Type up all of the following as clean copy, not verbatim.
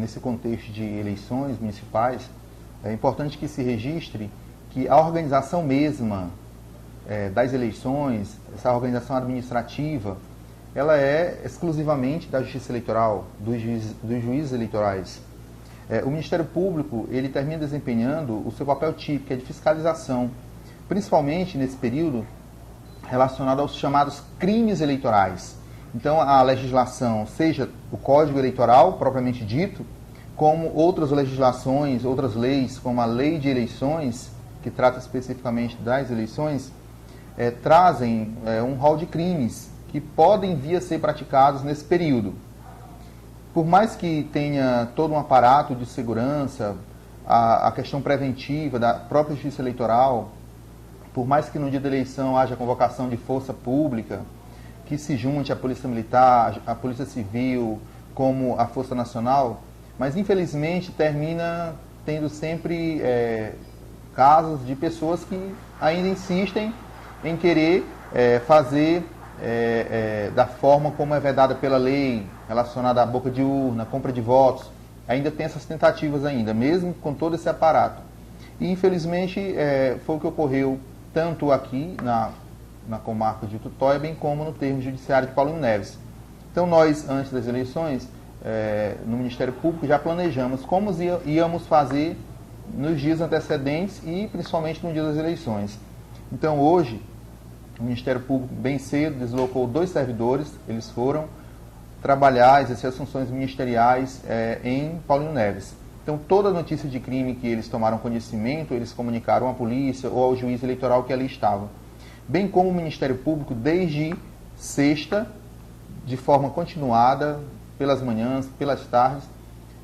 nesse contexto de eleições municipais, é importante que se registre que a organização mesma das eleições, essa organização administrativa, ela é exclusivamente da Justiça Eleitoral, dos juízes eleitorais. O Ministério Público, ele termina desempenhando o seu papel típico, que é de fiscalização, principalmente nesse período relacionado aos chamados crimes eleitorais. Então, a legislação, seja o Código Eleitoral, propriamente dito, como outras legislações, outras leis, como a Lei de Eleições, que trata especificamente das eleições, trazem um rol de crimes que podem vir a ser praticados nesse período. Por mais que tenha todo um aparato de segurança, a questão preventiva da própria Justiça Eleitoral, por mais que no dia da eleição haja convocação de força pública, que se junte a Polícia Militar, a Polícia Civil, como a Força Nacional, mas infelizmente termina tendo sempre casos de pessoas que ainda insistem em querer fazer da forma como é vedada pela lei, relacionada à boca de urna, compra de votos. Ainda tem essas tentativas ainda, mesmo com todo esse aparato. E infelizmente foi o que ocorreu tanto aqui na comarca de Tutóia, bem como no termo judiciário de Paulino Neves. Então nós, antes das eleições, no Ministério Público, já planejamos como íamos fazer nos dias antecedentes e principalmente no dia das eleições. Então hoje, o Ministério Público, bem cedo, deslocou 2 servidores, eles foram trabalhar, exercer as funções ministeriais em Paulino Neves. Então, toda notícia de crime que eles tomaram conhecimento, eles comunicaram à polícia ou ao juiz eleitoral que ali estava. Bem como o Ministério Público, desde sexta, de forma continuada, pelas manhãs, pelas tardes,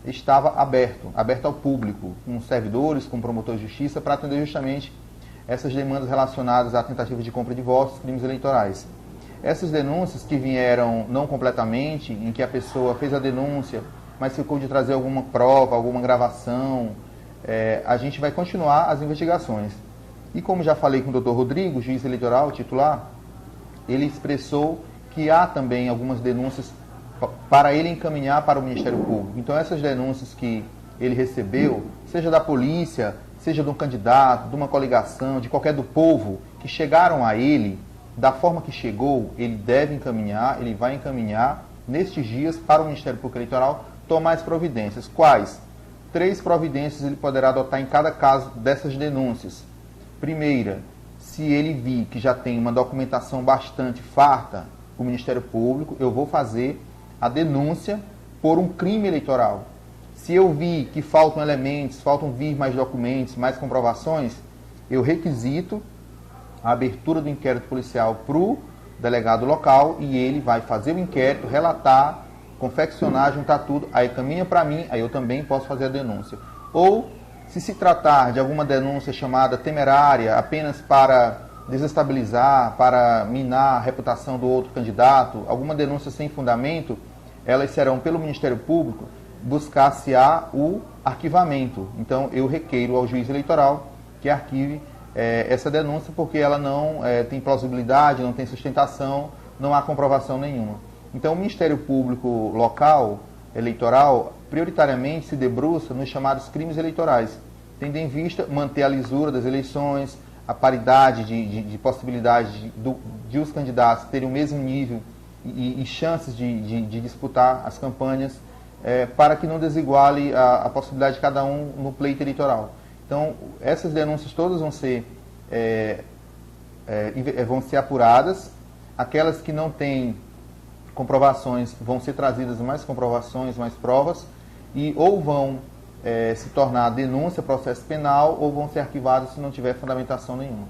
estava aberto ao público, com servidores, com promotor de justiça, para atender justamente essas demandas relacionadas à tentativa de compra de votos, crimes eleitorais. Essas denúncias que vieram não completamente, em que a pessoa fez a denúncia, mas ficou de trazer alguma prova, alguma gravação, a gente vai continuar as investigações. E como já falei com o Dr. Rodrigo, juiz eleitoral titular, ele expressou que há também algumas denúncias para ele encaminhar para o Ministério Público. Então essas denúncias que ele recebeu, seja da polícia, seja de um candidato, de uma coligação, de qualquer do povo, que chegaram a ele, da forma que chegou, ele deve encaminhar, ele vai encaminhar nestes dias para o Ministério Público Eleitoral tomar as providências. Quais? 3 providências ele poderá adotar em cada caso dessas denúncias. Primeira, se ele vir que já tem uma documentação bastante farta com o Ministério Público, eu vou fazer a denúncia por um crime eleitoral. Se eu vi que faltam elementos, faltam vir mais documentos, mais comprovações, eu requisito a abertura do inquérito policial para o delegado local e ele vai fazer o inquérito, relatar, confeccionar, juntar tudo, aí caminha para mim, aí eu também posso fazer a denúncia. Ou, se tratar de alguma denúncia chamada temerária, apenas para desestabilizar, para minar a reputação do outro candidato, alguma denúncia sem fundamento, elas serão, pelo Ministério Público, buscar-se-á o arquivamento. Então, eu requeiro ao juiz eleitoral que arquive essa denúncia, porque ela não tem plausibilidade, não tem sustentação, não há comprovação nenhuma. Então, o Ministério Público local, eleitoral, prioritariamente se debruça nos chamados crimes eleitorais, tendo em vista manter a lisura das eleições, a paridade de possibilidade de os candidatos terem o mesmo nível e chances de disputar as campanhas, para que não desiguale a possibilidade de cada um no pleito eleitoral. Então, essas denúncias todas vão ser apuradas. Aquelas que não têm comprovações vão ser trazidas mais comprovações, mais provas, e ou vão se tornar denúncia, processo penal, ou vão ser arquivadas se não tiver fundamentação nenhuma.